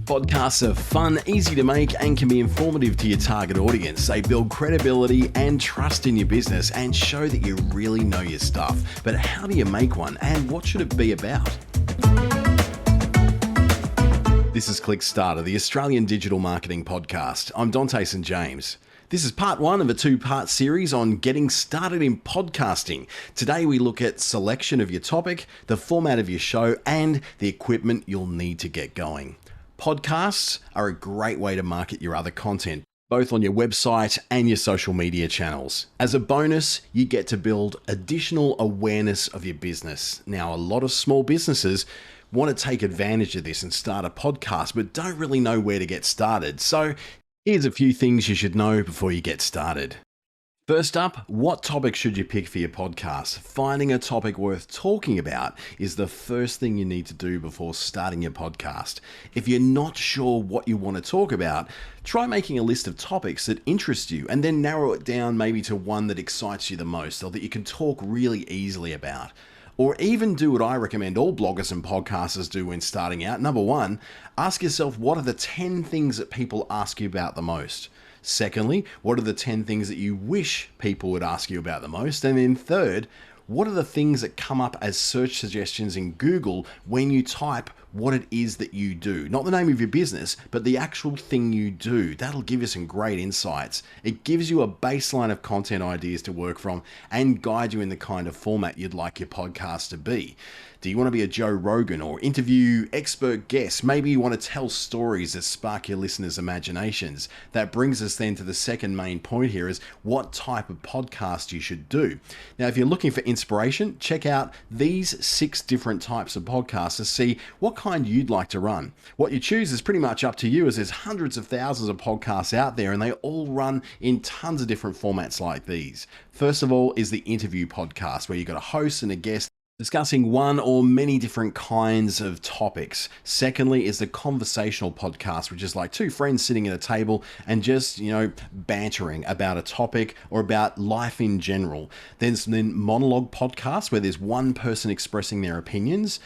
Podcasts are fun, easy to make, and can be informative to your target audience. They build credibility and trust in your business and show that you really know your stuff. But how do you make one, and what should it be about? This is Clickstarter, the Australian digital marketing podcast. I'm Dante St. James. This is part one of a two-part series on getting started in podcasting. Today we look at selection of your topic, the format of your show, and the equipment you'll need to get going. Podcasts are a great way to market your other content, both on your website and your social media channels. As a bonus, you get to build additional awareness of your business. Now, a lot of small businesses want to take advantage of this and start a podcast, but don't really know where to get started. So here's a few things you should know before you get started. First up, what topic should you pick for your podcast? Finding a topic worth talking about is the first thing you need to do before starting your podcast. If you're not sure what you want to talk about, try making a list of topics that interest you and then narrow it down maybe to one that excites you the most or that you can talk really easily about. Or even do what I recommend all bloggers and podcasters do when starting out. Number one, ask yourself, what are the 10 things that people ask you about the most? Secondly, what are the 10 things that you wish people would ask you about the most? And then third, what are the things that come up as search suggestions in Google when you type what it is that you do? Not the name of your business, but the actual thing you do. That'll give you some great insights. It gives you a baseline of content ideas to work from and guide you in the kind of format you'd like your podcast to be. Do you want to be a Joe Rogan or interview expert guests? Maybe you want to tell stories that spark your listeners' imaginations. That brings us then to the second main point here is what type of podcast you should do. Now, if you're looking for inspiration, check out these 6 different types of podcasts to see what kind you'd like to run. What you choose is pretty much up to you, as there's hundreds of thousands of podcasts out there and they all run in tons of different formats like these. First of all is the interview podcast, where you've got a host and a guest discussing one or many different kinds of topics. Secondly is the conversational podcast, which is like two friends sitting at a table and just, bantering about a topic or about life in general. There's then monologue podcasts, where there's one person expressing their opinions.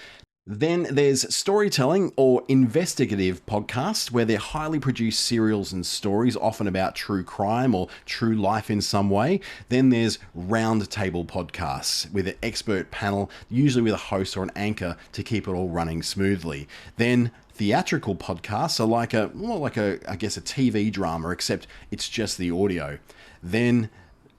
Then there's storytelling or investigative podcasts, where they're highly produced serials and stories, often about true crime or true life in some way. Then there's roundtable podcasts with an expert panel, usually with a host or an anchor to keep it all running smoothly. Then theatrical podcasts are more like a TV drama, except it's just the audio. Then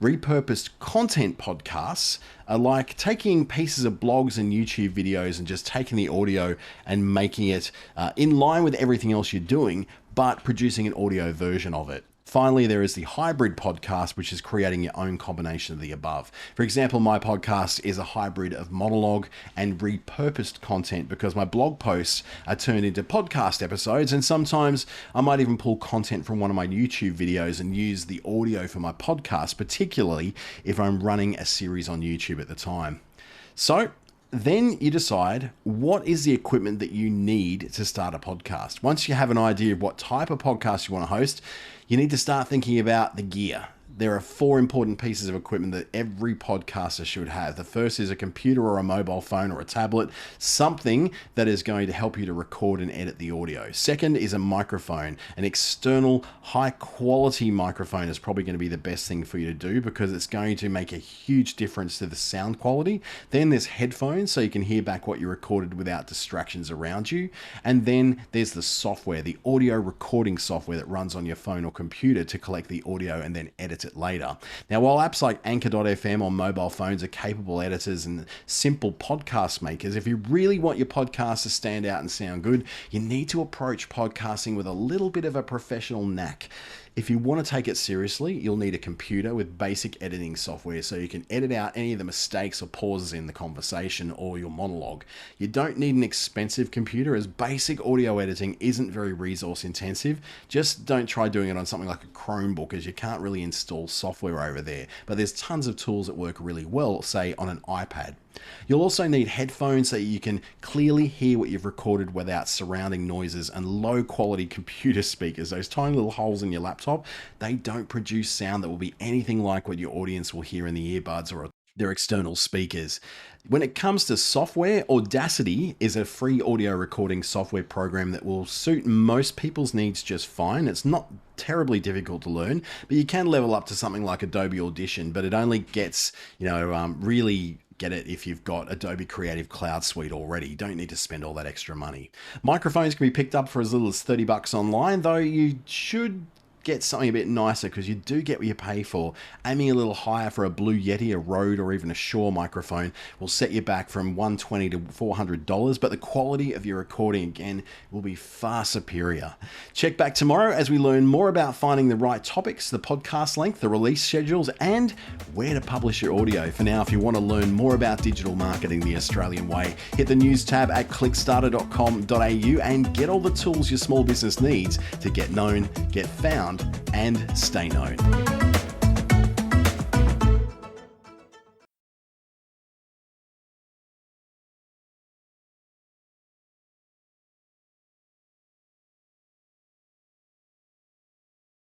repurposed content podcasts are like taking pieces of blogs and YouTube videos and just taking the audio and making it in line with everything else you're doing, but producing an audio version of it. Finally, there is the hybrid podcast, which is creating your own combination of the above. For example, my podcast is a hybrid of monologue and repurposed content, because my blog posts are turned into podcast episodes, and sometimes I might even pull content from one of my YouTube videos and use the audio for my podcast, particularly if I'm running a series on YouTube at the time. So then you decide what is the equipment that you need to start a podcast. Once you have an idea of what type of podcast you want to host, you need to start thinking about the gear. There are 4 important pieces of equipment that every podcaster should have. The first is a computer or a mobile phone or a tablet, something that is going to help you to record and edit the audio. Second is a microphone. An external high quality microphone is probably going to be the best thing for you to do, because it's going to make a huge difference to the sound quality. Then there's headphones, so you can hear back what you recorded without distractions around you. And then there's the software, the audio recording software that runs on your phone or computer to collect the audio and then edit it later. Now, while apps like Anchor.fm on mobile phones are capable editors and simple podcast makers, if you really want your podcast to stand out and sound good, you need to approach podcasting with a little bit of a professional knack. If you want to take it seriously, you'll need a computer with basic editing software so you can edit out any of the mistakes or pauses in the conversation or your monologue. You don't need an expensive computer, as basic audio editing isn't very resource intensive. Just don't try doing it on something like a Chromebook, as you can't really install software over there. But there's tons of tools that work really well, say on an iPad. You'll also need headphones so you can clearly hear what you've recorded without surrounding noises, and low quality computer speakers, those tiny little holes in your laptop. They don't produce sound that will be anything like what your audience will hear in the earbuds or a They're external speakers. When it comes to software, Audacity is a free audio recording software program that will suit most people's needs just fine. It's not terribly difficult to learn, but you can level up to something like Adobe Audition, but it only gets, really get it if you've got Adobe Creative Cloud Suite already. You don't need to spend all that extra money. Microphones can be picked up for as little as $30 online, though you should get something a bit nicer because you do get what you pay for. Aiming a little higher for a Blue Yeti, a Rode, or even a Shure microphone will set you back from $120 to $400, but the quality of your recording, again, will be far superior. Check back tomorrow as we learn more about finding the right topics, the podcast length, the release schedules, and where to publish your audio. For now, if you want to learn more about digital marketing the Australian way, hit the news tab at clickstarter.com.au and get all the tools your small business needs to get known, get found, and stay known.